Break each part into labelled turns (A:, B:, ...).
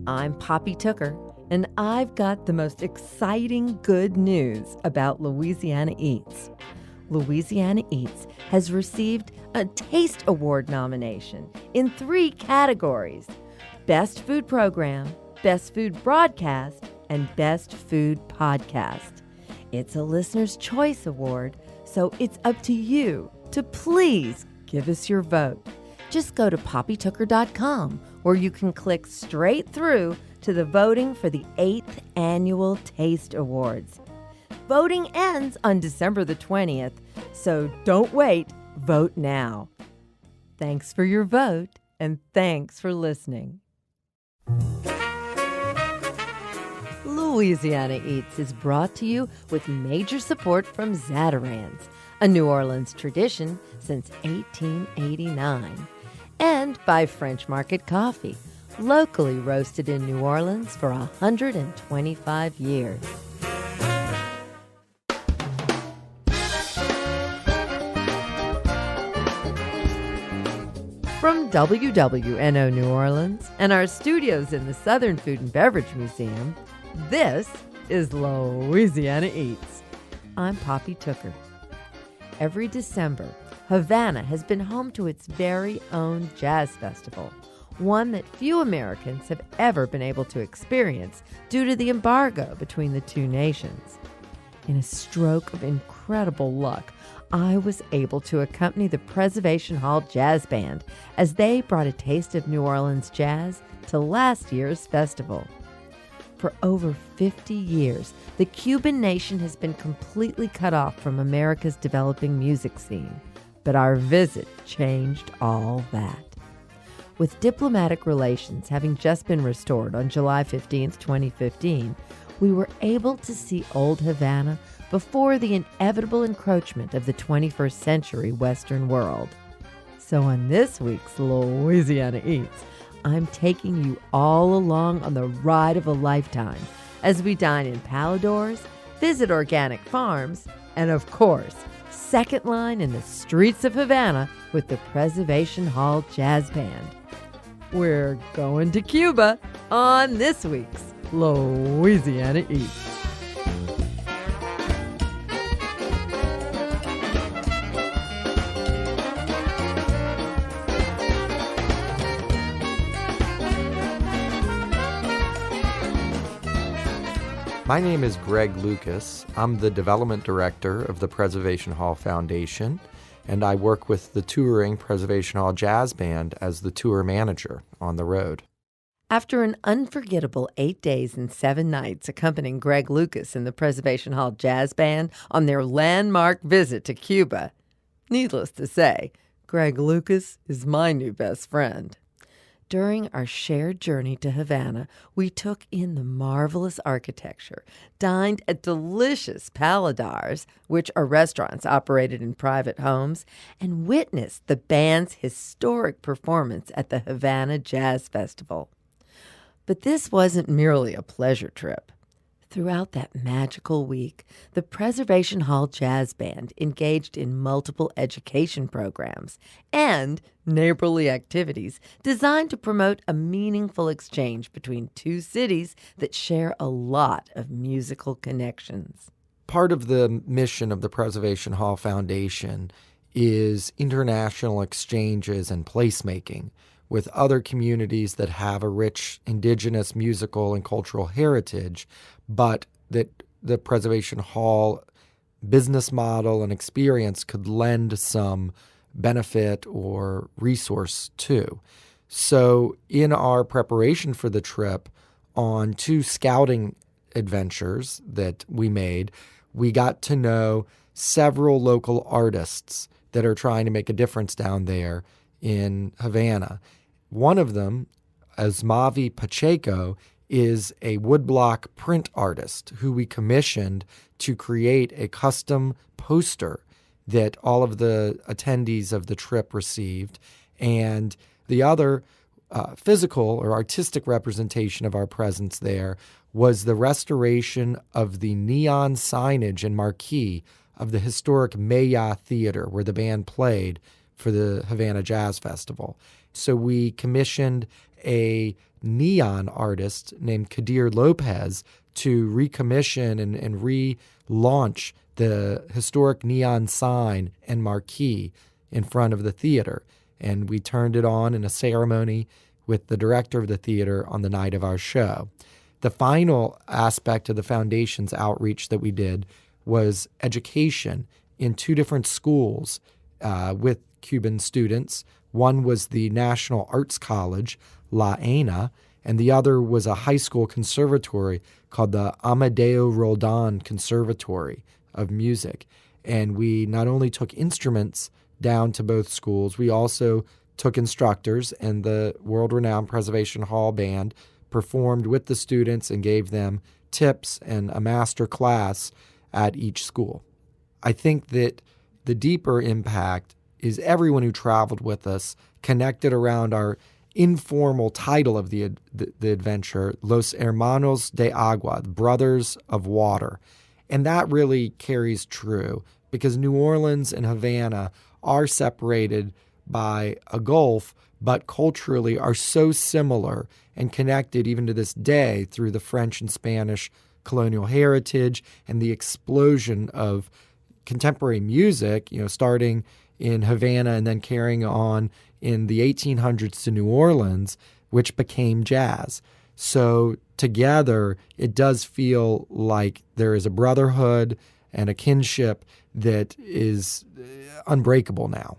A: I'm Poppy Tooker, and I've got the most exciting good news about Louisiana Eats. Louisiana Eats has received a Taste Award nomination in 3 categories: Best Food Program, Best Food Broadcast, and Best Food Podcast. It's a Listener's Choice Award, so it's up to you to please give us your vote. Just go to poppytooker.com, where you can click straight through to the voting for the 8th Annual Taste Awards. Voting ends on December the 20th, so don't wait, vote now. Thanks for your vote, and thanks for listening. Louisiana Eats is brought to you with major support from Zatarans, a New Orleans tradition since 1889, and by French Market Coffee, locally roasted in New Orleans for 125 years. From WWNO New Orleans and our studios in the Southern Food and Beverage Museum, this is Louisiana Eats. I'm Poppy Tooker. Every December, Havana has been home to its very own jazz festival, one that few Americans have ever been able to experience due to the embargo between the two nations. In a stroke of incredible luck, I was able to accompany the Preservation Hall Jazz Band as they brought a taste of New Orleans jazz to last year's festival. For over 50 years, the Cuban nation has been completely cut off from America's developing music scene, but our visit changed all that. With diplomatic relations having just been restored on July 15, 2015, we were able to see old Havana before the inevitable encroachment of the 21st century Western world. So on this week's Louisiana Eats, I'm taking you all along on the ride of a lifetime as we dine in Paladares, visit organic farms, and of course, second line in the streets of Havana with the Preservation Hall Jazz Band. We're going to Cuba on this week's Louisiana Eats.
B: My name is Greg Lucas. I'm the Development Director of the Preservation Hall Foundation, and I work with the touring Preservation Hall Jazz Band as the tour manager on the road.
A: After an unforgettable 8 days and 7 nights accompanying Greg Lucas and the Preservation Hall Jazz Band on their landmark visit to Cuba, needless to say, Greg Lucas is my new best friend. During our shared journey to Havana, we took in the marvelous architecture, dined at delicious Paladares, which are restaurants operated in private homes, and witnessed the band's historic performance at the Havana Jazz Festival. But this wasn't merely a pleasure trip. Throughout that magical week, the Preservation Hall Jazz Band engaged in multiple education programs and neighborly activities designed to promote a meaningful exchange between two cities that share a lot of musical connections.
B: Part of the mission of the Preservation Hall Foundation is international exchanges and placemaking with other communities that have a rich indigenous musical and cultural heritage, but that the Preservation Hall business model and experience could lend some benefit or resource to. So in our preparation for the trip, on 2 scouting adventures that we made, we got to know several local artists that are trying to make a difference down there in Havana. One of them, Asmavi Pacheco, is a woodblock print artist who we commissioned to create a custom poster that all of the attendees of the trip received. And the other physical or artistic representation of our presence there was the restoration of the neon signage and marquee of the historic Maya Theater where the band played for the Havana Jazz Festival. So we commissioned a neon artist named Kadir Lopez to recommission and relaunch the historic neon sign and marquee in front of the theater. And we turned it on in a ceremony with the director of the theater on the night of our show. The final aspect of the foundation's outreach that we did was education in 2 different schools with Cuban students. One was the National Arts College, La ENA, and the other was a high school conservatory called the Amadeo Roldan Conservatory of Music. And we not only took instruments down to both schools, we also took instructors, and the world-renowned Preservation Hall Band performed with the students and gave them tips and a master class at each school. I think that the deeper impact is everyone who traveled with us connected around our informal title of the adventure, Los Hermanos de Agua, Brothers of Water. And that really carries true because New Orleans and Havana are separated by a gulf, but culturally are so similar and connected even to this day through the French and Spanish colonial heritage and the explosion of contemporary music, starting in Havana and then carrying on in the 1800s to New Orleans, which became jazz. So together, it does feel like there is a brotherhood and a kinship that is unbreakable now.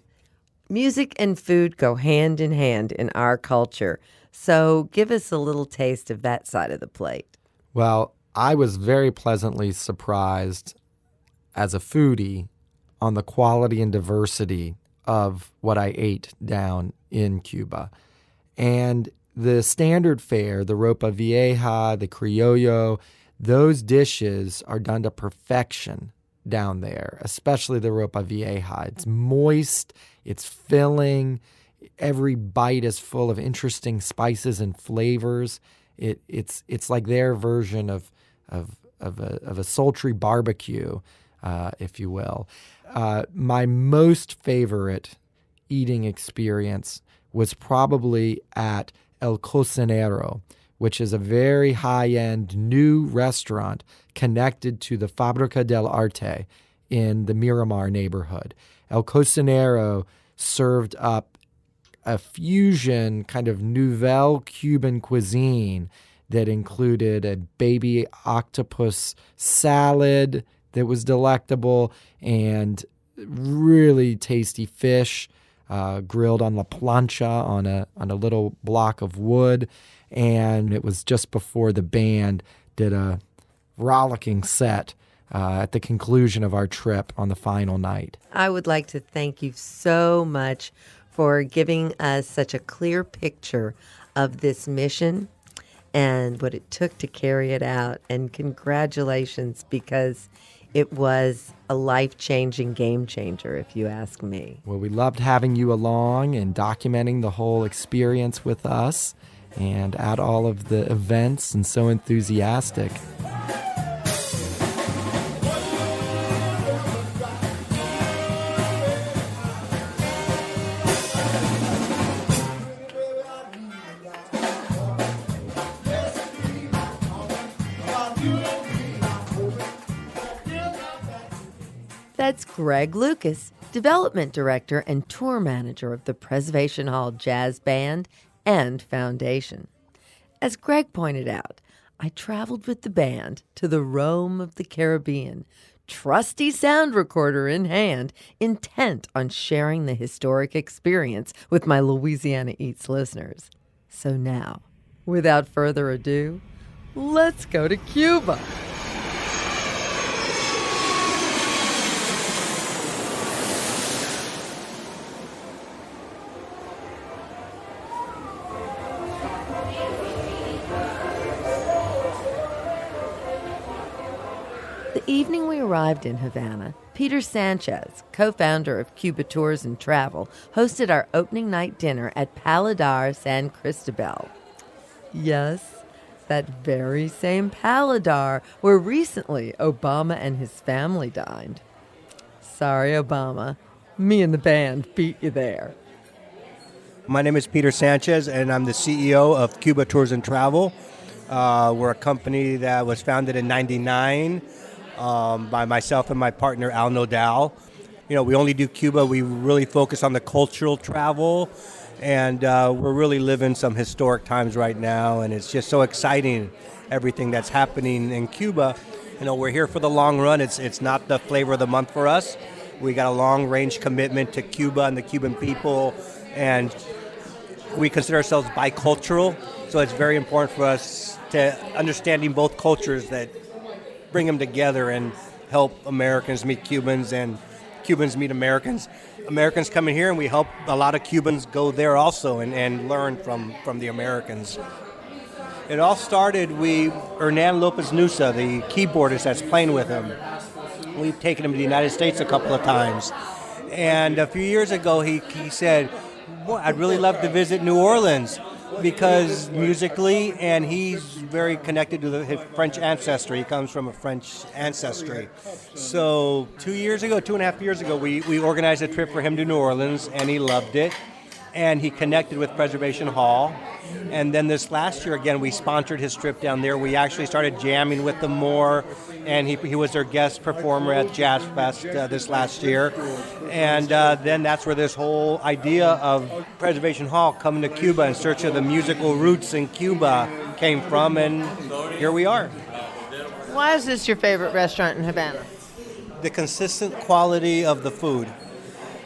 A: Music and food go hand in hand in our culture. So give us a little taste of that side of the plate.
B: Well, I was very pleasantly surprised as a foodie on the quality and diversity of what I ate down in Cuba. And the standard fare, the ropa vieja, the criollo, those dishes are done to perfection down there, especially the ropa vieja. It's moist, it's filling, every bite is full of interesting spices and flavors. It's like their version of a sultry barbecue, if you will. My most favorite eating experience was probably at El Cocinero, which is a very high-end new restaurant connected to the Fábrica del Arte in the Miramar neighborhood. El Cocinero served up a fusion kind of nouvelle Cuban cuisine that included a baby octopus salad that was delectable and really tasty fish grilled on la plancha on a little block of wood. And it was just before the band did a rollicking set at the conclusion of our trip on the final night.
A: I would like to thank you so much for giving us such a clear picture of this mission and what it took to carry it out. And congratulations, because it was a life-changing game changer, if you ask me.
B: Well, we loved having you along and documenting the whole experience with us and at all of the events, and so enthusiastic.
A: That's Greg Lucas, Development Director and Tour Manager of the Preservation Hall Jazz Band and Foundation. As Greg pointed out, I traveled with the band to the Rome of the Caribbean, trusty sound recorder in hand, intent on sharing the historic experience with my Louisiana Eats listeners. So now, without further ado, let's go to Cuba. The evening we arrived in Havana, Peter Sanchez, co-founder of Cuba Tours and Travel, hosted our opening night dinner at Paladar San Cristobal. Yes, that very same Paladar where recently Obama and his family dined. Sorry, Obama. Me and the band beat you there.
C: My name is Peter Sanchez, and I'm the CEO of Cuba Tours and Travel. We're a company that was founded in '99 by myself and my partner, Al Nodal. We only do Cuba. We really focus on the cultural travel, and we're really living some historic times right now, and it's just so exciting, everything that's happening in Cuba. We're here for the long run. It's not the flavor of the month for us. We got a long-range commitment to Cuba and the Cuban people, and we consider ourselves bicultural, so it's very important for us to understanding both cultures that bring them together and help Americans meet Cubans and Cubans meet Americans. Americans come in here and we help a lot of Cubans go there also and learn from the Americans. It all started, Hernan Lopez Nusa, the keyboardist that's playing with him, we've taken him to the United States a couple of times. And a few years ago he said, "Boy, I'd really love to visit New Orleans," because musically, and he's very connected to his French ancestry. He comes from a French ancestry. So 2.5 years ago, we organized a trip for him to New Orleans, and he loved it. And he connected with Preservation Hall. And then this last year, again, we sponsored his trip down there. We actually started jamming with them more, and he was their guest performer at Jazz Fest this last year. And then that's where this whole idea of Preservation Hall coming to Cuba in search of the musical roots in Cuba came from, and here we are.
A: Why is this your favorite restaurant in Havana?
C: The consistent quality of the food.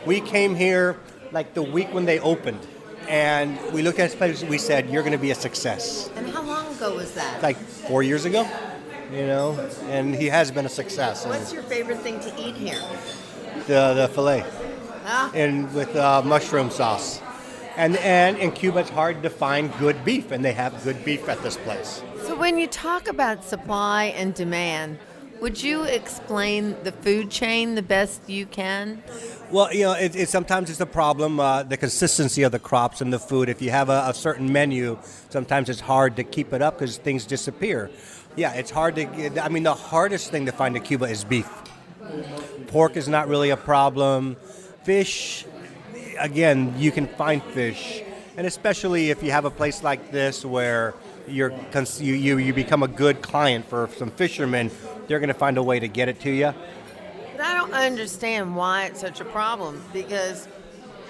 C: We came here like the week when they opened, and we looked at this place, we said, "You're going to be a success."
A: And how long ago was that?
C: Like 4 years ago, and he has been a success.
A: What's your favorite thing to eat here?
C: The filet,
A: Ah.
C: and with mushroom sauce. And in Cuba, it's hard to find good beef, and they have good beef at this place.
A: So when you talk about supply and demand, would you explain the food chain the best you can?
C: Well, sometimes it's a problem, the consistency of the crops and the food. If you have a certain menu, sometimes it's hard to keep it up because things disappear. Yeah, it's hard to get, the hardest thing to find in Cuba is beef. Pork is not really a problem. Fish, again, you can find fish. And especially if you have a place like this where you become a good client for some fishermen, they're going to find a way to get it to you.
A: But I don't understand why it's such a problem, because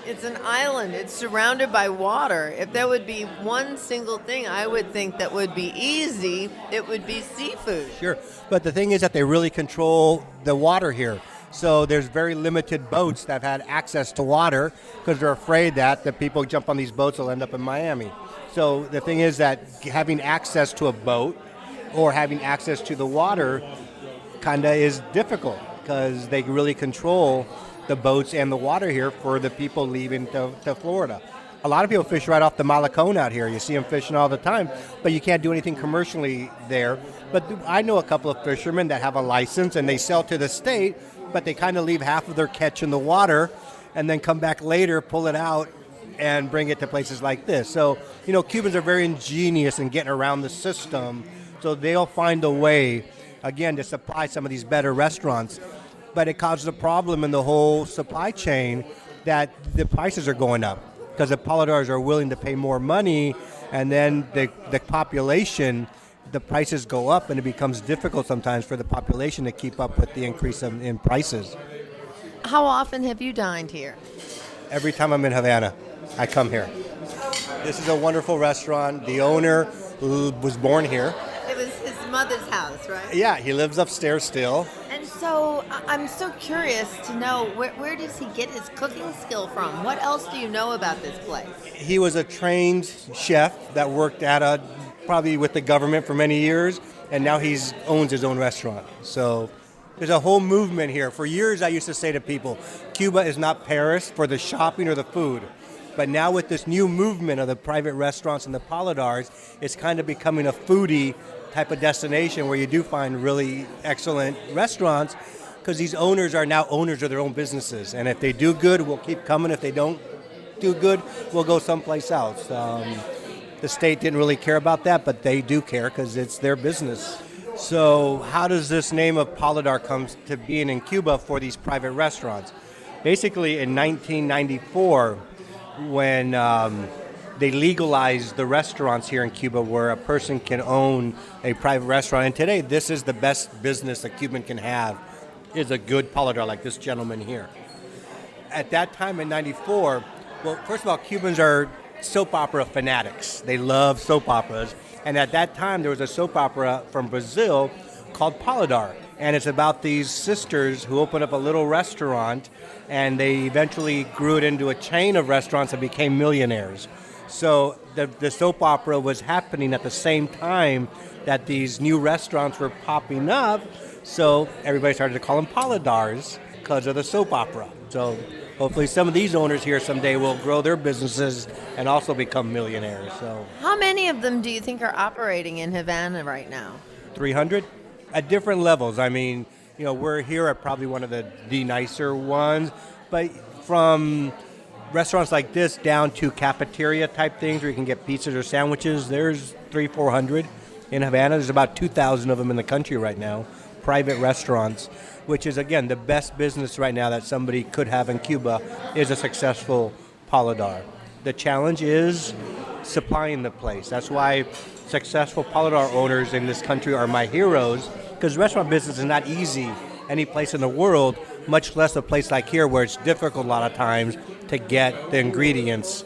A: it's an island. It's surrounded by water. If there would be one single thing I would think that would be easy, it would be seafood.
C: Sure. But the thing is that they really control the water here. So there's very limited boats that have had access to water because they're afraid that the people jump on these boats will end up in Miami. So the thing is that having access to a boat or having access to the water kind of is difficult because they really control the boats and the water here for the people leaving to Florida. A lot of people fish right off the Malecón out here. You see them fishing all the time, but you can't do anything commercially there. But I know a couple of fishermen that have a license and they sell to the state, but they kind of leave half of their catch in the water and then come back later, pull it out, and bring it to places like this. So, Cubans are very ingenious in getting around the system, so they'll find a way, again, to supply some of these better restaurants. But it causes a problem in the whole supply chain that the prices are going up because the Paladars are willing to pay more money, and then the population, the prices go up, and it becomes difficult sometimes for the population to keep up with the increase in prices.
A: How often have you dined here?
C: Every time I'm in Havana, I come here. This is a wonderful restaurant. The owner was born here.
A: It was his mother's house, right?
C: Yeah, he lives upstairs still.
A: And so I'm so curious to know, where does he get his cooking skill from? What else do you know about this place?
C: He was a trained chef that worked at probably with the government for many years, and now he owns his own restaurant. So there's a whole movement here. For years I used to say to people, Cuba is not Paris for the shopping or the food. But now with this new movement of the private restaurants and the Paladars, it's kind of becoming a foodie type of destination where you do find really excellent restaurants because these owners are now owners of their own businesses. And if they do good, we'll keep coming. If they don't do good, we'll go someplace else. The state didn't really care about that, but they do care because it's their business. So how does this name of Paladar come to being in Cuba for these private restaurants? Basically, in 1994, when they legalized the restaurants here in Cuba where a person can own a private restaurant. And today, this is the best business a Cuban can have, is a good paladar like this gentleman here. At that time in 94, well, first of all, Cubans are soap opera fanatics. They love soap operas. And at that time, there was a soap opera from Brazil called Paladar. And it's about these sisters who opened up a little restaurant, and they eventually grew it into a chain of restaurants and became millionaires. So the soap opera was happening at the same time that these new restaurants were popping up. So everybody started to call them Paladars because of the soap opera. So hopefully some of these owners here someday will grow their businesses and also become millionaires. So
A: How many of them do you think are operating in Havana right now?
C: 300 at different levels. I mean, we're here at probably one of the nicer ones, but from restaurants like this down to cafeteria type things where you can get pizzas or sandwiches, there's 300-400 in Havana. There's about 2,000 of them in the country right now, private restaurants, which is, again, the best business right now that somebody could have in Cuba is a successful paladar. The challenge is supplying the place. That's why successful paladar owners in this country are my heroes, because restaurant business is not easy any place in the world, much less a place like here where it's difficult a lot of times to get the ingredients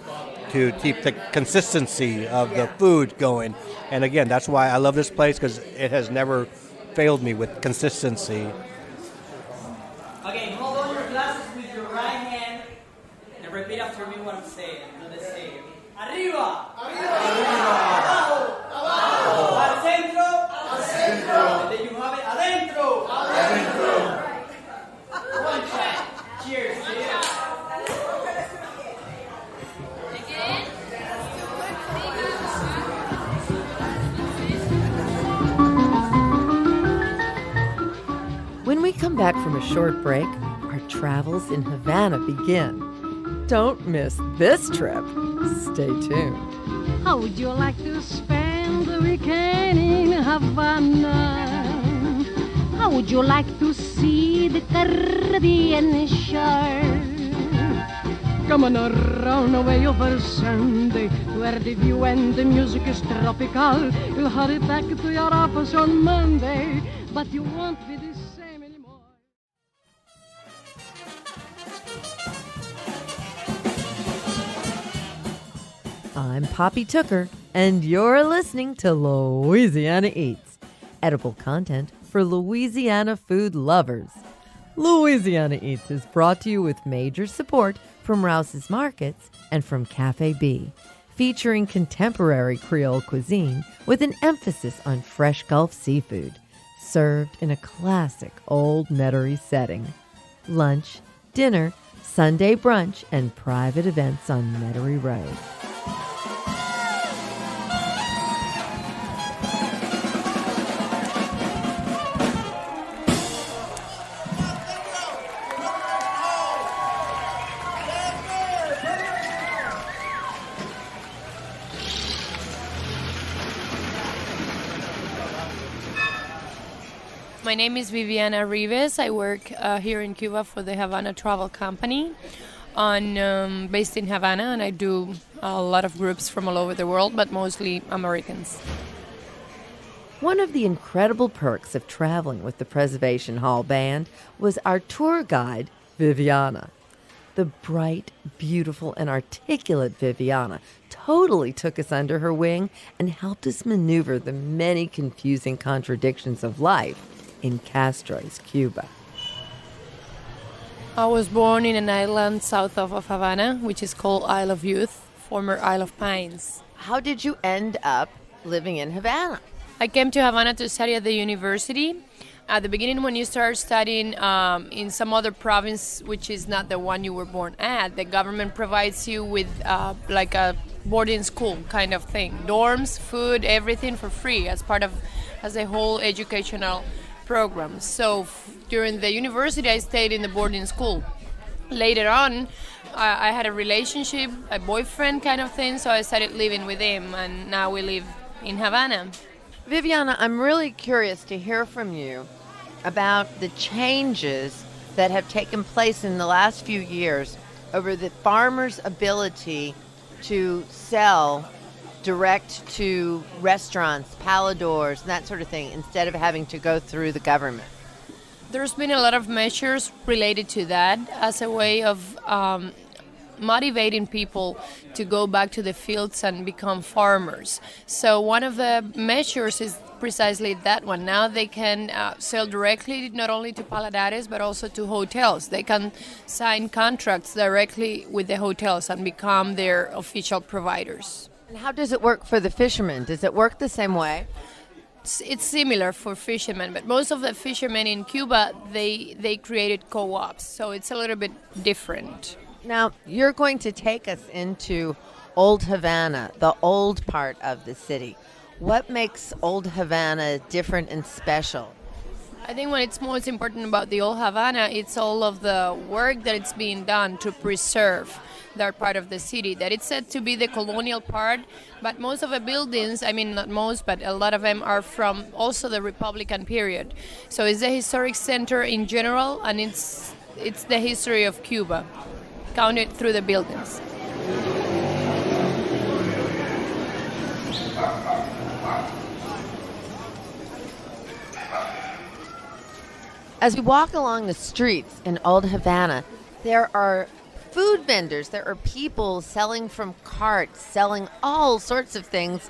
C: to keep the consistency of the food going. And again, that's why I love this place, because it has never failed me with consistency.
D: Okay, hold on your glasses with your right hand and repeat after me what I'm saying. Do the same. Arriba! Arriba! Abajo! Abajo! Al centro! Al centro! And then you have it adentro! Adentro! One shot. Cheers.
A: When we come back from a short break, our travels in Havana begin. Don't miss this trip. Stay tuned.
E: How would you like to spend the weekend in Havana? How would you like to see the Caribbean shore? Come on around away over Sunday, where the view and the music is tropical. You'll hurry back to your office on Monday, but you won't be the same anymore.
A: I'm Poppy Tooker, and you're listening to Louisiana Eats, edible content for Louisiana food lovers. Louisiana Eats is brought to you with major support from Rouse's Markets and from Cafe B, featuring contemporary Creole cuisine with an emphasis on fresh Gulf seafood, served in a classic old Metairie setting. Lunch, dinner, Sunday brunch, and private events on Metairie Road.
F: My name is Viviana Rives. I work here in Cuba for the Havana Travel Company, based in Havana, and I do a lot of groups from all over the world, but mostly Americans.
A: One of the incredible perks of traveling with the Preservation Hall Band was our tour guide, Viviana. The bright, beautiful, and articulate Viviana totally took us under her wing and helped us maneuver the many confusing contradictions of life in Castro's Cuba.
F: I was born in an island south of Havana, which is called Isle of Youth, former Isle of Pines.
A: How did you end up living in Havana?
F: I came to Havana to study at the university. At the beginning, when you start studying in some other province, which is not the one you were born at, the government provides you with like a boarding school kind of thing. Dorms, food, everything for free as a whole educational program. So during the university, I stayed in the boarding school. Later on, I had a relationship, a boyfriend kind of thing, so I started living with him, and now we live in Havana.
A: Viviana, I'm really curious to hear from you about the changes that have taken place in the last few years over the farmer's ability to sell direct to restaurants, paladars, and that sort of thing, instead of having to go through the government?
F: There's been a lot of measures related to that as a way of motivating people to go back to the fields and become farmers. So one of the measures is precisely that one. Now they can sell directly not only to Paladares but also to hotels. They can sign contracts directly with the hotels and become their official providers.
A: And how does it work for the fishermen? Does it work the same way?
F: It's similar for fishermen, but most of the fishermen in Cuba, they created co-ops, so it's a little bit different.
A: Now, you're going to take us into Old Havana, the old part of the city. What makes Old Havana different and special?
F: I think what it's most important about the Old Havana, it's all of the work that it's being done to preserve that part of the city, that it's said to be the colonial part, but most of the buildings, I mean not most, but a lot of them are from also the Republican period. So it's the historic center in general, and it's the history of Cuba, counted through the buildings.
A: As we walk along the streets in Old Havana, there are food vendors. There are people selling from carts, selling all sorts of things,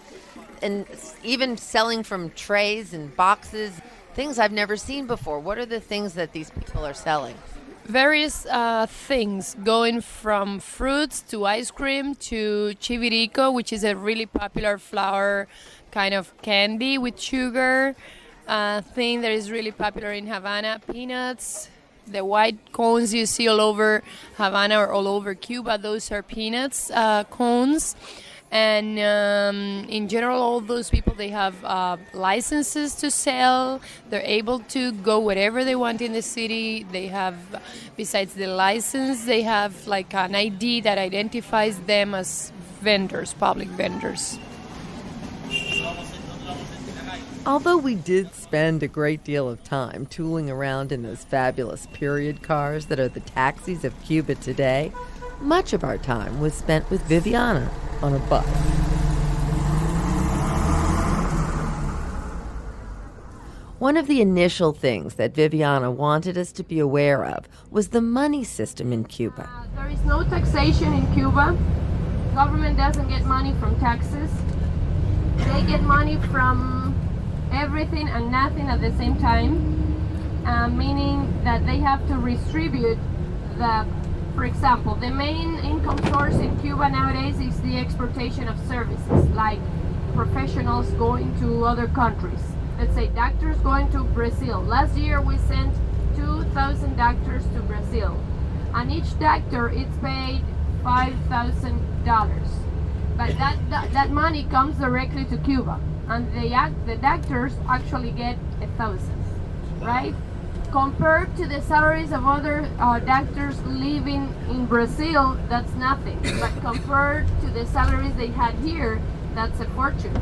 A: and even selling from trays and boxes, things I've never seen before. What are the things that these people are selling?
F: Various things, going from fruits to ice cream to chivirico, which is a really popular flour kind of candy with sugar. Thing that is really popular in Havana, peanuts. The white cones you see all over Havana or all over Cuba, those are peanuts cones. And in general, all those people, they have licenses to sell. They're able to go wherever they want in the city. They have, besides the license, they have like an ID that identifies them as vendors, public vendors.
A: Although we did spend a great deal of time tooling around in those fabulous period cars that are the taxis of Cuba today, much of our time was spent with Viviana on a bus. One of the initial things that Viviana wanted us to be aware of was the money system in Cuba.
F: There is no taxation in Cuba. Government doesn't get money from taxes. They get money from everything and nothing at the same time, meaning that they have to redistribute for example, the main income source in Cuba nowadays is the exportation of services, like professionals going to other countries. Let's say doctors going to Brazil. Last year we sent 2,000 doctors to Brazil, and each doctor is paid $5,000. But that money comes directly to Cuba, and the doctors actually get 1,000, right? Compared to the salaries of other doctors living in Brazil, that's nothing. But compared to the salaries they had here, that's a fortune.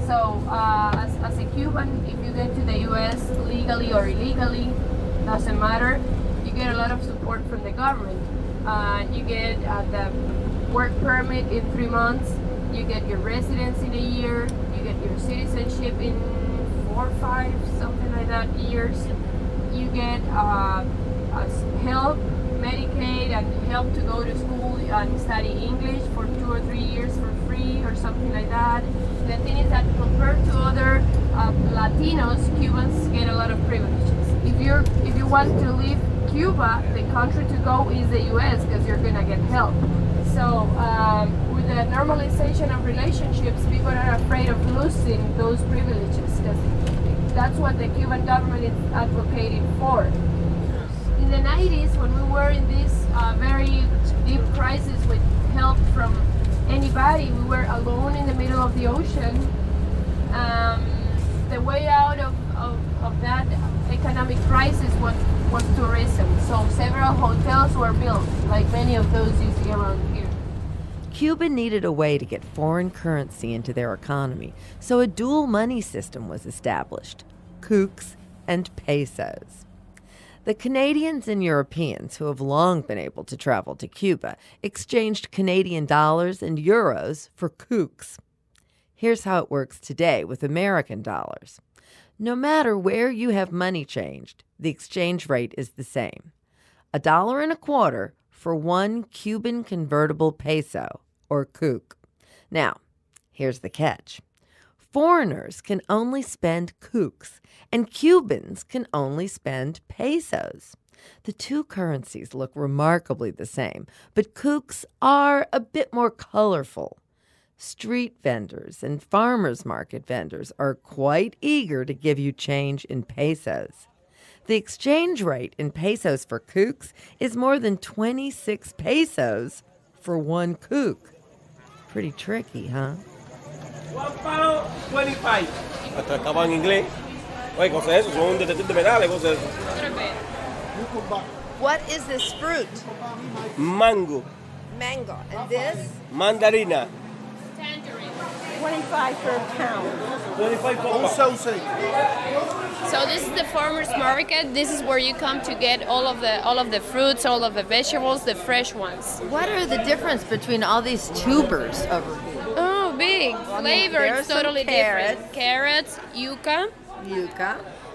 F: So as a Cuban, if you get to the U.S. legally or illegally, doesn't matter, you get a lot of support from the government. You get the work permit in 3 months, you get your residence in a year, you get your citizenship in 4 or 5, something like that, years. You get help, Medicaid, and help to go to school and study English for 2 or 3 years for free or something like that. The thing is that compared to other Latinos, Cubans get a lot of privileges. If you want to leave Cuba, the country to go is the U.S. because you're gonna get help. So with the normalization of relationships, people are afraid of losing those privileges because that's what the Cuban government is advocating for. In the 90s, when we were in this very deep crisis with help from anybody, we were alone in the middle of the ocean. The way out of that economic crisis was tourism. So several hotels were built, like many of those you see around here.
A: Cuba needed a way to get foreign currency into their economy, so a dual money system was established, cucs and pesos. The Canadians and Europeans, who have long been able to travel to Cuba, exchanged Canadian dollars and euros for coups. Here's how it works today with American dollars. No matter where you have money changed, the exchange rate is the same. $1.25 for 1 Cuban convertible peso, or coupe. Now, here's the catch. Foreigners can only spend coups, and Cubans can only spend pesos. The two currencies look remarkably the same, but coups are a bit more colorful. Street vendors and farmers market vendors are quite eager to give you change in pesos. The exchange rate in pesos for coups is more than 26 pesos for 1 coupe. Pretty tricky, huh?
G: £1, 25. Hasta estaba en inglés. Oye, ¿qué es eso? Son un detector de metales, ¿qué es eso?
A: What is this fruit?
G: Mango.
A: Mango. And this?
G: Mandarina.
F: Tangerine.
H: 25 per pound.
G: 25
F: So this is the farmers market. This is where you come to get all of the fruits, all of the vegetables, the fresh ones.
A: What are the difference between all these tubers over here?
F: Oh, big flavor! It's totally different. Carrots, yuca,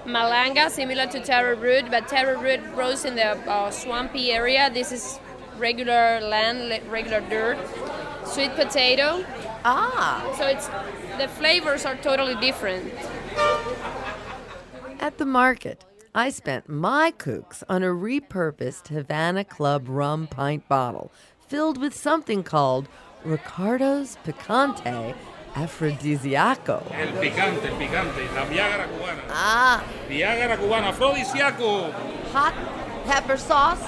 F: malanga, similar to taro root, but taro root grows in the swampy area. This is regular land, regular dirt. Sweet potato. So the flavors are totally different.
A: At the market, I spent my coups on a repurposed Havana Club rum pint bottle filled with something called Ricardo's Picante Afrodisiaco.
I: El picante, la Viagra cubana. Viagra cubana, afrodisíaco.
A: Hot pepper sauce.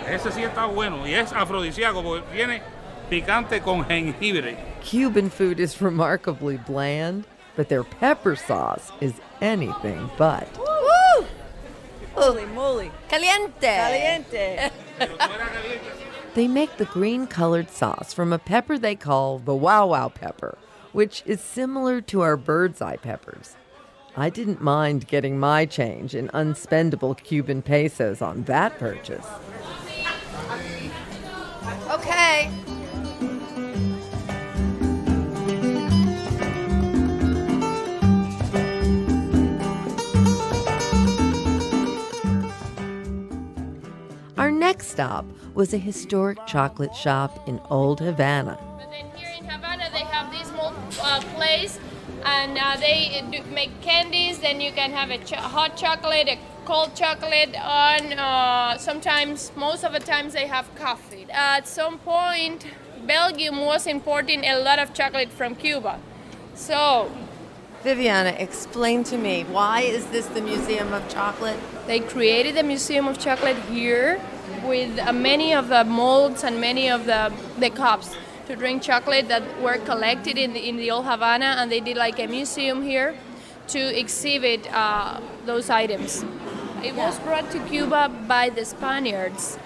I: Ese sí está bueno y es afrodisíaco porque tiene picante con jengibre.
A: Cuban food is remarkably bland, but their pepper sauce is anything but.
H: Woo! Holy moly.
A: Caliente.
H: Caliente.
A: They make the green-colored sauce from a pepper they call the wow wow pepper, which is similar to our bird's eye peppers. I didn't mind getting my change in unspendable Cuban pesos on that purchase. Okay. Our next stop was a historic chocolate shop in Old Havana.
F: But then here in Havana, they have this small place, and they make candies. Then you can have a hot chocolate, a cold chocolate, and sometimes, most of the times, they have coffee. At some point, Belgium was importing a lot of chocolate from Cuba. So,
A: Viviana, explain to me, why is this the Museum of Chocolate?
F: they created the Museum of Chocolate here with many of the molds and many of the cups to drink chocolate that were collected in the old Havana, and they did like a museum here to exhibit those items. It was brought to Cuba by the Spaniards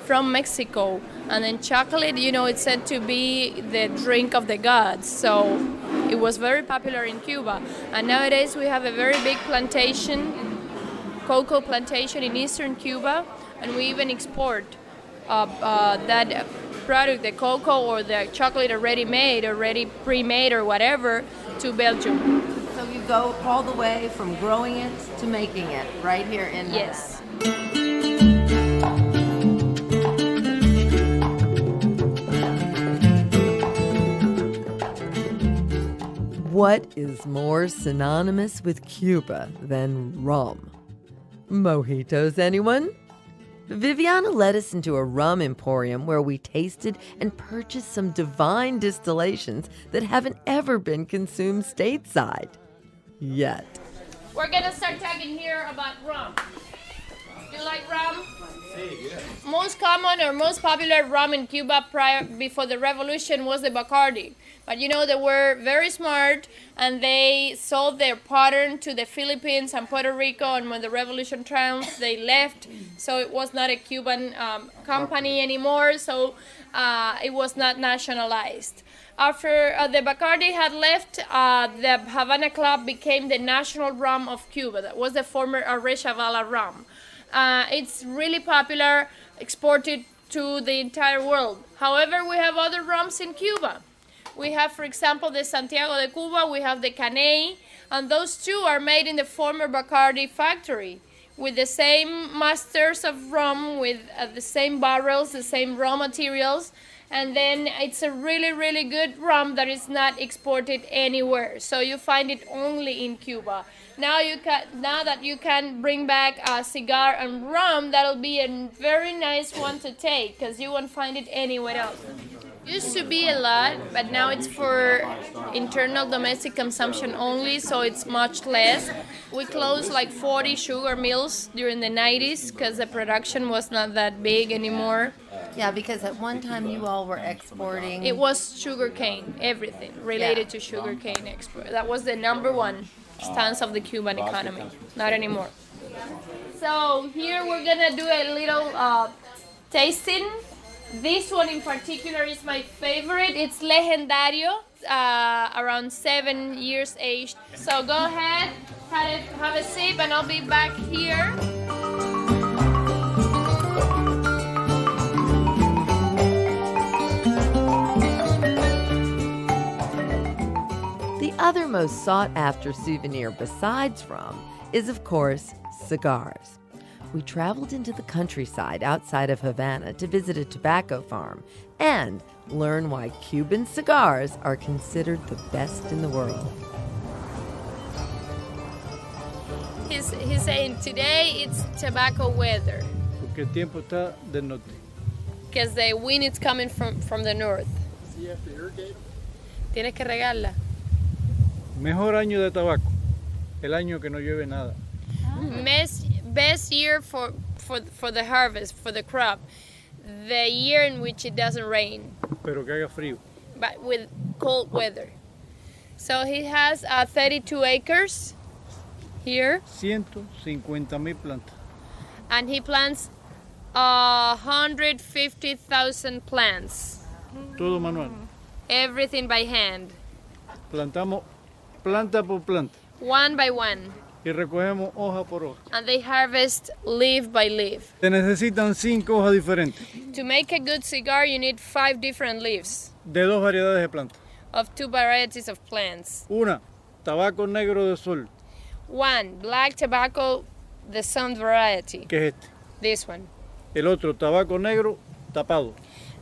F: from Mexico, and then chocolate, it's said to be the drink of the gods, so it was very popular in Cuba. And nowadays we have a very big cocoa plantation in eastern Cuba, and we even export that product, the cocoa or the chocolate already made, already pre-made or whatever, to Belgium.
A: So you go all the way from growing it to making it right here in
F: Yes.
A: What is more synonymous with Cuba than rum? Mojitos, anyone? Viviana led us into a rum emporium where we tasted and purchased some divine distillations that haven't ever been consumed stateside. Yet.
F: We're gonna start talking here about rum. Do you like rum? Most common or most popular rum in Cuba before the revolution was the Bacardi. But they were very smart, and they sold their pattern to the Philippines and Puerto Rico, and when the revolution triumphed, they left. So it was not a Cuban company anymore, so it was not nationalized. After the Bacardi had left, the Havana Club became the national rum of Cuba. That was the former Arrechavala rum. It's really popular, exported to the entire world. However, we have other rums in Cuba. We have, for example, the Santiago de Cuba, we have the Caney, and those two are made in the former Bacardi factory with the same masters of rum, with the same barrels, the same raw materials, and then it's a really, really good rum that is not exported anywhere. So you find it only in Cuba. Now that you can bring back a cigar and rum, that'll be a very nice one to take because you won't find it anywhere else. Used to be a lot, but now it's for internal domestic consumption only, so it's much less. We closed like 40 sugar mills during the 90s because the production was not that big anymore.
A: Yeah, because at one time you all were exporting.
F: It was sugar cane, everything related to sugar cane export. That was the number one stance of the Cuban economy. Not anymore. So here we're gonna do a little tasting. This one in particular is my favorite. It's Legendario, around 7 years aged. So go ahead, have a sip, and I'll be back here.
A: The other most sought-after souvenir besides rum is, of course, cigars. We traveled into the countryside outside of Havana to visit a tobacco farm and learn why Cuban cigars are considered the best in the world.
F: He's saying today it's tobacco weather.
J: Porque el tiempo está del norte.
F: Because the wind is coming from the north. Tienes que regarla.
J: Mejor año de tabaco, el año que no llueve nada.
F: Best year for the harvest, for the crop, the year in which it doesn't rain.
J: Pero que haga frío.
F: But with cold weather. So he has 32 acres here.
J: 150,000 plantas.
F: And he plants 150,000 plants.
J: Todo manual.
F: Everything by hand.
J: Plantamos planta por planta.
F: One by one.
J: Y recogemos hoja por hoja.
F: And they harvest leaf by leaf.
J: Se necesitan 5 hojas diferentes.
F: To make a good cigar, you need 5 different leaves.
J: De 2 variedades de plantas.
F: Of 2 varieties of plants.
J: Una, tabaco negro de sol.
F: One, black tobacco, the sun variety.
J: Que es este.
F: This one.
J: El otro, tabaco negro tapado.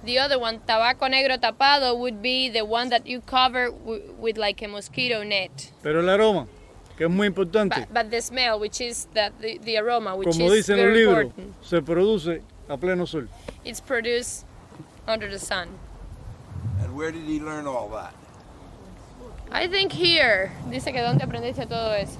F: The other one, tabaco negro tapado, would be the one that you cover with like a mosquito net.
J: Pero el aroma, que es muy importante.
F: But the smell, which is the aroma, which
J: Como
F: is
J: dicen los
F: very
J: libros,
F: important.
J: se produce a pleno sol.
F: It's produced under the sun.
K: And where did he learn all that?
F: I think here. Dice que dónde aprendiste todo eso.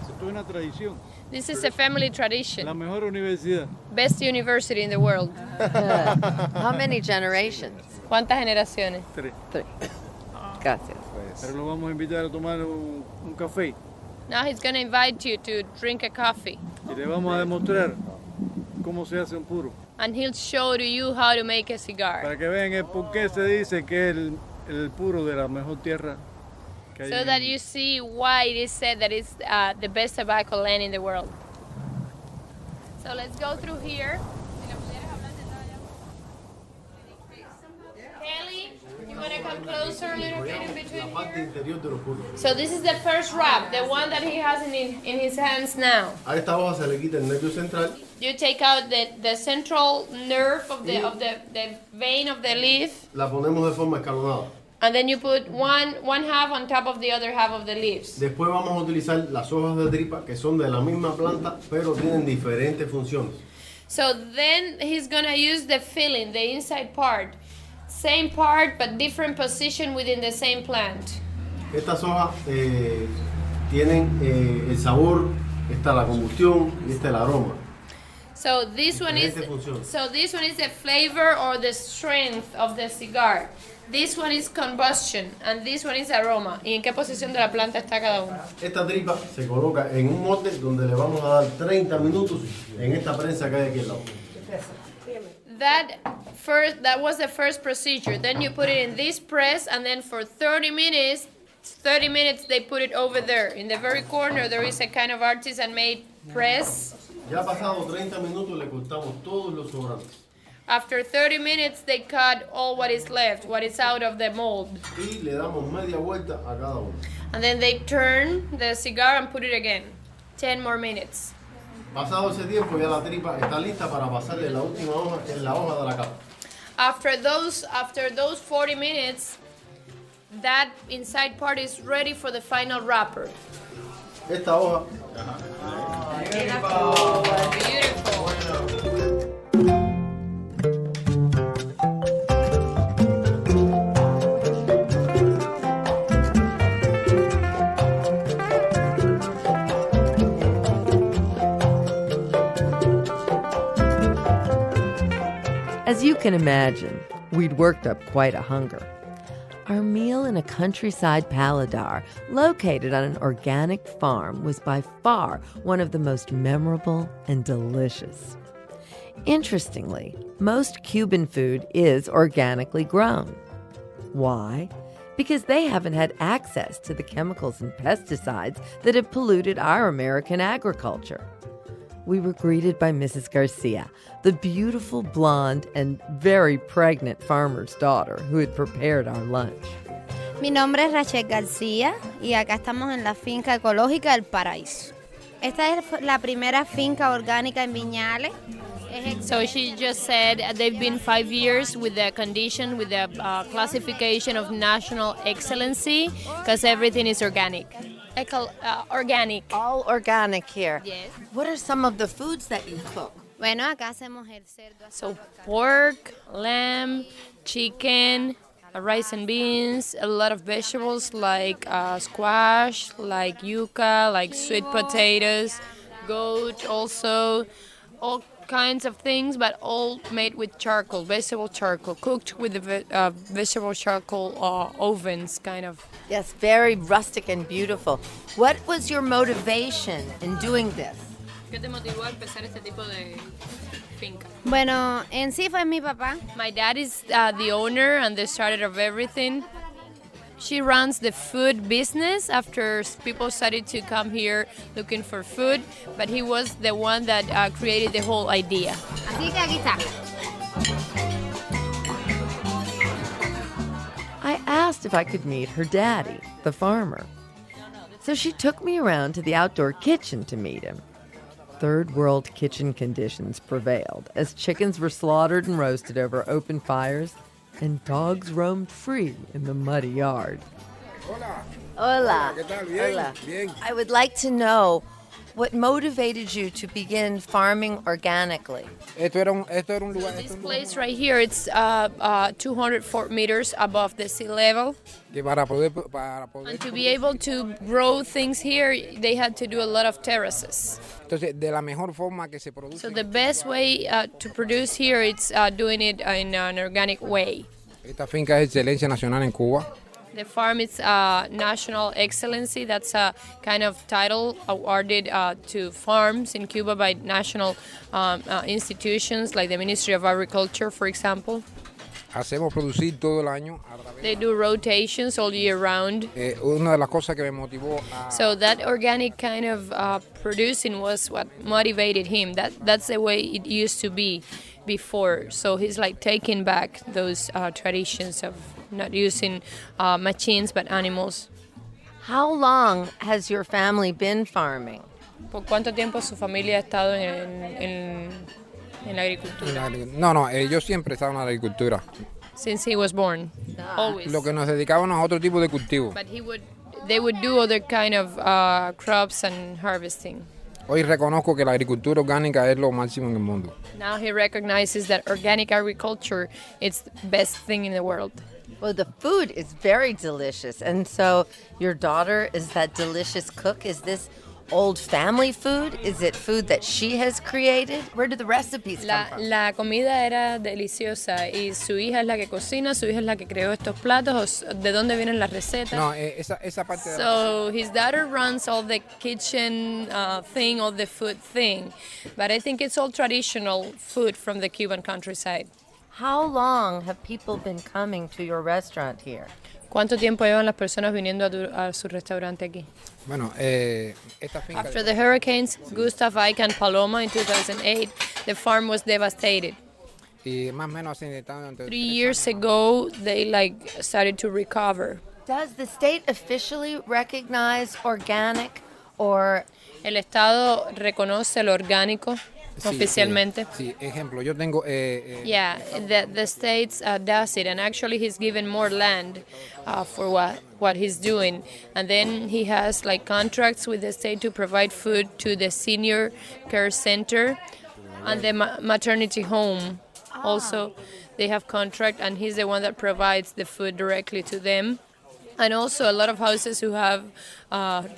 J: Esto es una tradición.
F: This is a family tradition.
J: La mejor universidad.
F: Best university in the world.
A: How many generations?
F: ¿Cuántas generaciones?
J: 3.
A: 3. Gracias.
J: Pero lo vamos a invitar a tomar un café.
F: Now he's going to invite you to drink a coffee.
J: Y le vamos a demostrar cómo se hace un puro.
F: And he'll show to you how to make a cigar.
J: Para que vean el por qué se dice que es el puro de la mejor tierra que hay.
F: So that you see why it is said that it's the best tobacco land in the world. So let's go through here. Kelly, you want to come closer a little bit in between here? So this is the first wrap, the one that he has in his hands now.
L: A esta hoja se le quita el nervio central.
F: You take out the central nerve of the vein of the leaf.
L: La ponemos de forma escalonada.
F: And then you put one half on top of the other half of the leaves.
L: Después vamos a utilizar las hojas de tripa que son de la misma planta, pero tienen diferentes funciones.
F: So then he's gonna use the filling, the inside part. Same part, but different position within the same plant.
L: Estas hojas tienen el sabor, esta la combustión y esta el aroma.
F: So this one is the flavor or the strength of the cigar. This one is combustion and this one is aroma. ¿Y en qué posición de la planta está cada uno?
L: Esta tripa se coloca en un molde donde le vamos a dar 30 minutos en esta prensa que hay aquí al lado.
F: That was the first procedure. Then you put it in this press and then for 30 minutes they put it over there. In the very corner there is a kind of artisan made press
L: Ya pasado 30 minutos le cortamos todos los sobrantes.
F: After 30 minutes, they cut all what is left, what is out of the mold.
L: Y le damos media vuelta a cada uno.
F: And then they turn the cigar and put it again. 10 more minutes.
L: Pasado ese tiempo ya la tripa está lista para pasarle la última hoja en la hoja de la capa.
F: After those 40 minutes, that inside part is ready for the final wrapper.
L: Esta hoja.
F: Beautiful.
A: As you can imagine, we'd worked up quite a hunger. Our meal in a countryside Paladar, located on an organic farm, was by far one of the most memorable and delicious. Interestingly, most Cuban food is organically grown. Why? Because they haven't had access to the chemicals and pesticides that have polluted our American agriculture. We were greeted by Mrs. Garcia, the beautiful blonde and very pregnant farmer's daughter who had prepared our lunch.
M: Mi nombre es Rebecca Garcia y acá estamos en la finca ecológica del Paraiso. Esta es la primera finca orgánica en Viñales.
F: So she just said they've been 5 years with the condition, with the classification of national excellency, because everything is organic. Organic.
A: All organic here.
F: Yes.
A: What are some of the foods that you cook?
M: Bueno, acá hacemos el cerdo.
F: So pork, lamb, chicken, rice and beans, a lot of vegetables like squash, like yuca, like sweet potatoes, goat also, all kinds of things, but all made with charcoal, vegetable charcoal, cooked with the vegetable charcoal ovens, kind of.
A: Yes, very rustic and beautiful. What was your motivation in doing this?
F: ¿Qué te motivó a empezar este tipo de finca?
M: Bueno, en sí fue mi papá.
F: My dad is the owner and the starter of everything. She runs the food business after people started to come here looking for food, but he was the one that created the whole idea.
M: Así que aquí está.
A: I asked if I could meet her daddy, the farmer. So she took me around to the outdoor kitchen to meet him. Third world kitchen conditions prevailed as chickens were slaughtered and roasted over open fires and dogs roamed free in the muddy yard. Hola. Hola. I would like to know what motivated you to begin farming organically.
F: This place right here, it's 204 meters above the sea level. And to be able to grow things here, they had to do a lot of terraces. So the best way to produce here, it's doing it in an organic way.
N: Esta finca es excelencia nacional en Cuba.
F: The farm is National Excellency. That's a kind of title awarded to farms in Cuba by national institutions like the Ministry of Agriculture, for example.
N: Hacemos producir todo el año.
F: They do rotations all year round.
N: Una de las cosas que me motivó
F: So that organic kind of producing was what motivated him. That's the way it used to be before. So he's like taking back those traditions of not using machines but animals.
A: How long has your family been farming?
F: ¿Por cuánto tiempo su familia ha estado en la agricultura?
N: No, yo siempre he estado en la agricultura.
F: Since he was born, always.
N: Lo que nos dedicábamos a otro tipo de cultivo.
F: But they would do other kind of crops and harvesting.
N: Hoy reconozco que la agricultura orgánica es lo máximo en el mundo.
F: Now he recognizes that organic agriculture is the best thing in the world.
A: Well, the food is very delicious. And so your daughter is that delicious cook. Is this old family food? Is it food that she has created? Where do the recipes come from?
F: La comida era deliciosa y su hija es la que cocina, su hija es la que creó estos platos. ¿De dónde vienen las recetas?
N: No, esa parte de
F: So his daughter runs all the kitchen thing, all the food thing. But I think it's all traditional food from the Cuban countryside.
A: How long have people been coming to your restaurant here?
F: ¿Cuánto tiempo llevan las personas viniendo a su restaurante aquí?
N: Bueno, esta finca
F: After the hurricanes, Gustav, Ike, and Paloma in 2008, the farm was devastated.
N: y más o menos así están entre
F: 3 years ago, they started to recover.
A: Does the state officially recognize organic or...
F: El Estado reconoce lo orgánico oficialmente.
N: Sí, ejemplo, yo tengo...
F: Yeah, the state does it, and actually he's given more land for what he's doing. And then he has contracts with the state to provide food to the senior care center and the maternity home. Also, they have contract, and he's the one that provides the food directly to them. And also, a lot of houses who have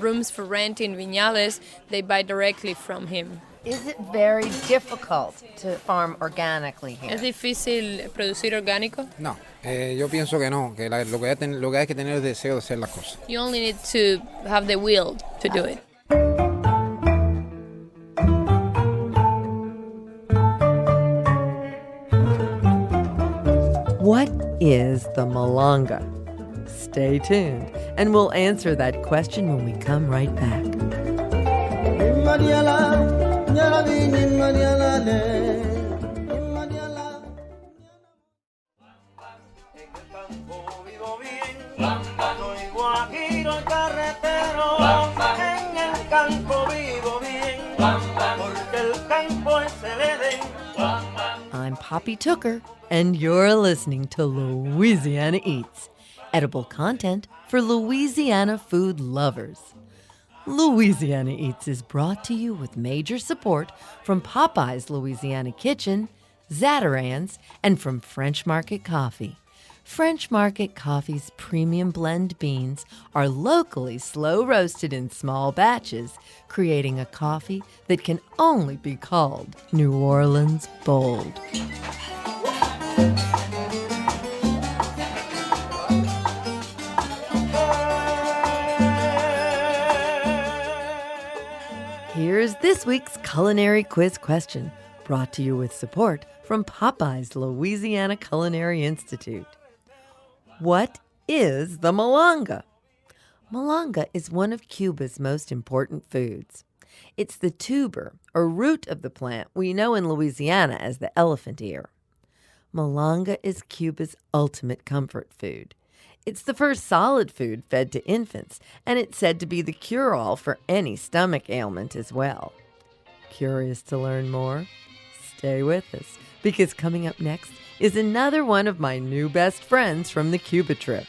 F: rooms for rent in Viñales, they buy directly from him.
A: Is it very difficult to farm organically here?
F: ¿Es difícil producir orgánico?
N: No, yo pienso que no, que lo que hay que tener es deseo de hacer las cosas.
F: You only need to have the will to do it.
A: What is the Malanga? Stay tuned, and we'll answer that question when we come right back. I'm Poppy Tooker, and you're listening to Louisiana Eats, edible content for Louisiana food lovers. Louisiana Eats is brought to you with major support from Popeye's Louisiana Kitchen, Zatarain's, and from French Market Coffee. French Market Coffee's premium blend beans are locally slow roasted in small batches, creating a coffee that can only be called New Orleans bold. Here's this week's culinary quiz question, brought to you with support from Popeye's Louisiana Culinary Institute. What is the malanga? Malanga is one of Cuba's most important foods. It's the tuber or root of the plant we know in Louisiana as the elephant ear. Malanga is Cuba's ultimate comfort food. It's the first solid food fed to infants, and it's said to be the cure-all for any stomach ailment as well. Curious to learn more? Stay with us, because coming up next is another one of my new best friends from the Cuba trip,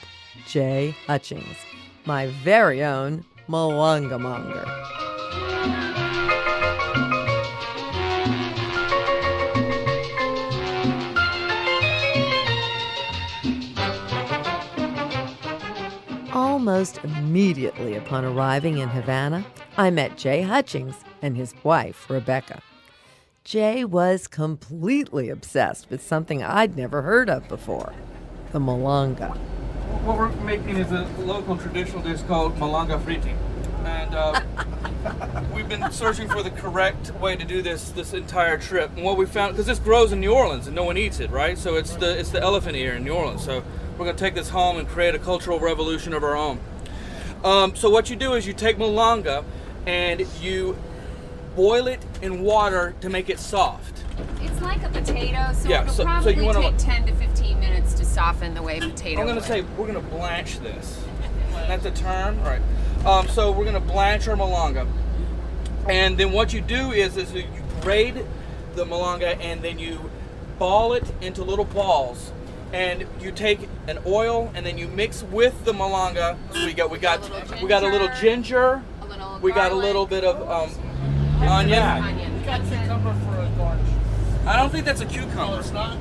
A: Jay Hutchings, my very own Malanga Monger. Almost immediately upon arriving in Havana, I met Jay Hutchings and his wife, Rebecca. Jay was completely obsessed with something I'd never heard of before, the malanga.
O: What we're making is a local traditional dish called Malanga Fritters. And we've been searching for the correct way to do this entire trip. And what we found, because this grows in New Orleans and no one eats it, right? So it's the elephant ear in New Orleans. So we're going to take this home and create a cultural revolution of our own. So what you do is you take malanga and you boil it in water to make it soft.
P: It's like a potato, so
O: yeah,
P: it'll probably take 10 to 15 minutes to soften the way a potato
O: I'm going to
P: would.
O: say we're going to blanch this. That's a term? All right. So we're going to blanch our malanga. And then what you do is you grate the malanga and then you ball it into little balls. And you take an oil and then you mix with the malanga. So we got a little ginger. We got a little bit of onion.
I: We got cucumber for a garnish.
O: I don't think that's a cucumber.
I: No, it's not.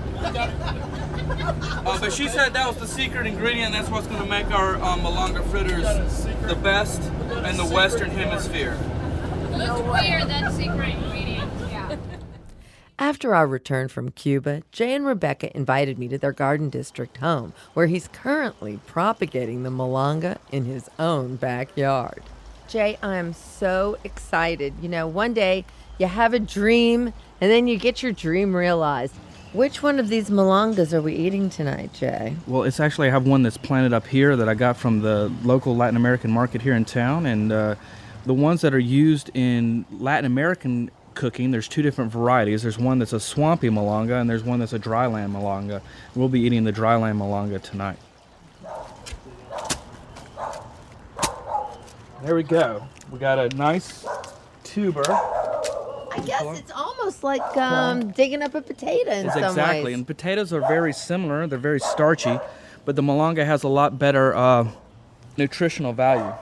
O: But she said that was the secret ingredient. That's what's going to make our Malanga fritters the best in the Western Hemisphere.
P: Let's clear that secret ingredient. Yeah.
A: After our return from Cuba, Jay and Rebecca invited me to their garden district home, where he's currently propagating the malanga in his own backyard. Jay, I am so excited. You know, one day you have a dream, and then you get your dream realized. Which one of these Malangas are we eating tonight, Jay?
O: Well, it's actually, I have one that's planted up here that I got from the local Latin American market here in town. And the ones that are used in Latin American cooking, there's two different varieties. There's one that's a swampy Malanga, and there's one that's a dryland Malanga. We'll be eating the dryland Malanga tonight. There we go. We got a nice tuber.
A: I guess it's almost like digging up a potato in some
O: Exactly,
A: ways.
O: and potatoes are very similar. They're very starchy, but the Malanga has a lot better nutritional value.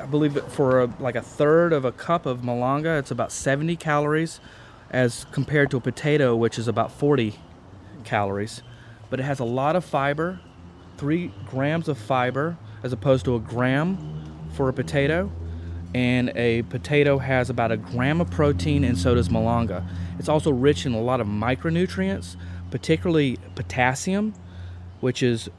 O: I believe that for like a third of a cup of Malanga, it's about 70 calories as compared to a potato, which is about 40 calories. But it has a lot of fiber, 3 grams of fiber as opposed to a gram for a potato. And a potato has about a gram of protein, and so does Malanga. It's also rich in a lot of micronutrients, particularly potassium, which is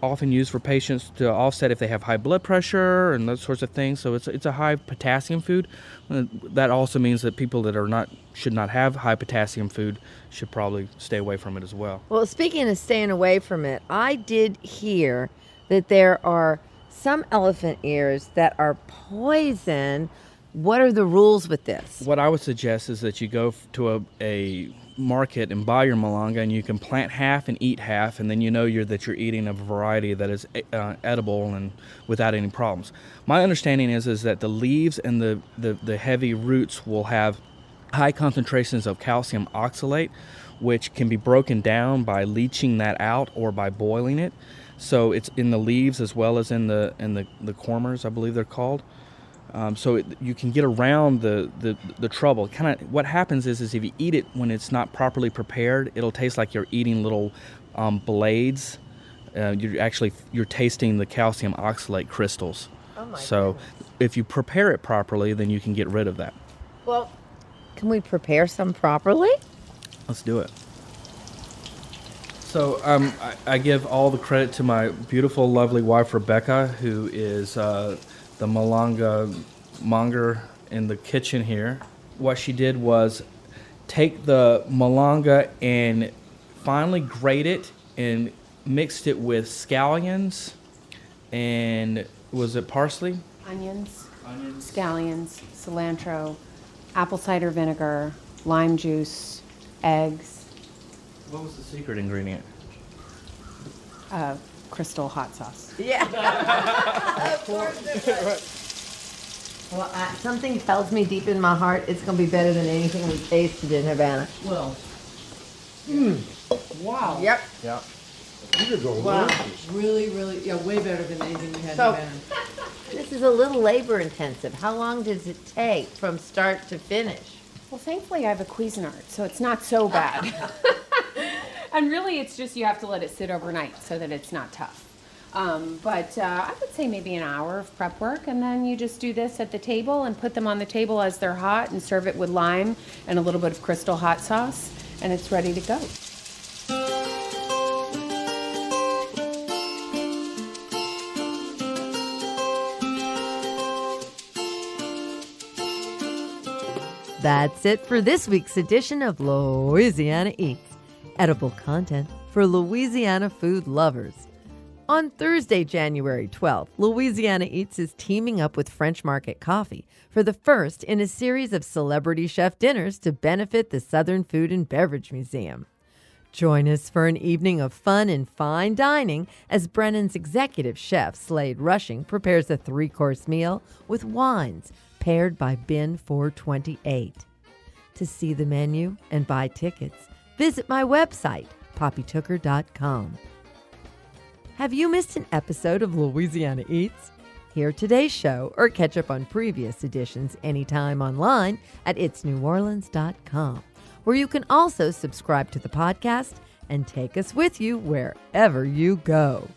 O: often used for patients to offset if they have high blood pressure and those sorts of things. So it's a high potassium food. That also means that people that should not have high potassium food should probably stay away from it as well.
A: Well, speaking of staying away from it, I did hear that there are some elephant ears that are poison. What are the rules with this?
O: What I would suggest is that you go to a market and buy your Malanga, and you can plant half and eat half, and then you know that you're eating a variety that is edible and without any problems. My understanding is that the leaves and the heavy roots will have high concentrations of calcium oxalate, which can be broken down by leaching that out or by boiling it. So it's in the leaves as well as in the cormers, I believe they're called. So you can get around the trouble. Kind of what happens is if you eat it when it's not properly prepared, it'll taste like you're eating little blades. You're tasting the calcium oxalate crystals.
A: Oh my
O: so if you prepare it properly, then you can get rid of that.
A: Well, can we prepare some properly?
O: Let's do it. So I give all the credit to my beautiful, lovely wife, Rebecca, who is the Malanga Monger in the kitchen here. What she did was take the Malanga and finally grate it and mixed it with scallions and, was it parsley?
P: Onions, scallions, cilantro, apple cider vinegar, lime juice, eggs.
O: What was the secret ingredient?
P: Crystal hot sauce.
A: Yeah. Of course it was. Well, something tells me deep in my heart it's going to be better than anything we tasted in Havana.
P: Well. Wow.
A: Yep.
O: Yeah.
P: Wow. Really, yeah, way better than anything we had
A: So,
P: in Havana.
A: this is a little labor intensive. How long does it take from start to finish?
P: Well, thankfully I have a Cuisinart, so it's not so bad. And really, it's just you have to let it sit overnight so that it's not tough. But I would say maybe an hour of prep work, and then you just do this at the table and put them on the table as they're hot and serve it with lime and a little bit of crystal hot sauce, and it's ready to go.
A: That's it for this week's edition of Louisiana Eats. Edible content for Louisiana food lovers. On Thursday, January 12th, Louisiana Eats is teaming up with French Market Coffee for the first in a series of celebrity chef dinners to benefit the Southern Food and Beverage Museum. Join us for an evening of fun and fine dining as Brennan's executive chef, Slade Rushing, prepares a 3-course meal with wines paired by Bin 428. To see the menu and buy tickets, visit my website, poppytooker.com. Have you missed an episode of Louisiana Eats? Hear today's show or catch up on previous editions anytime online at itsneworleans.com, where you can also subscribe to the podcast and take us with you wherever you go.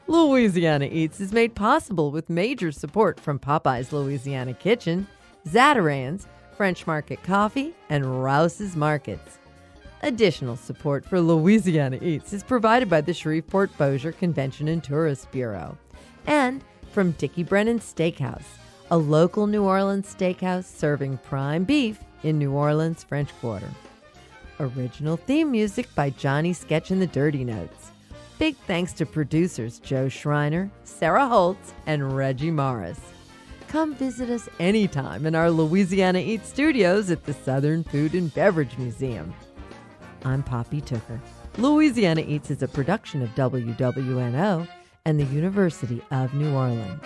A: Louisiana Eats is made possible with major support from Popeye's Louisiana Kitchen, Zatarain's, French Market Coffee, and Rouse's Markets. Additional support for Louisiana Eats is provided by the Shreveport Bossier Convention and Tourist Bureau and from Dickie Brennan Steakhouse, a local New Orleans steakhouse serving prime beef in New Orleans, French Quarter. Original theme music by Johnny Sketch and the Dirty Notes. Big thanks to producers Joe Schreiner, Sarah Holtz, and Reggie Morris. Come visit us anytime in our Louisiana Eats studios at the Southern Food and Beverage Museum. I'm Poppy Tooker. Louisiana Eats is a production of WWNO and the University of New Orleans.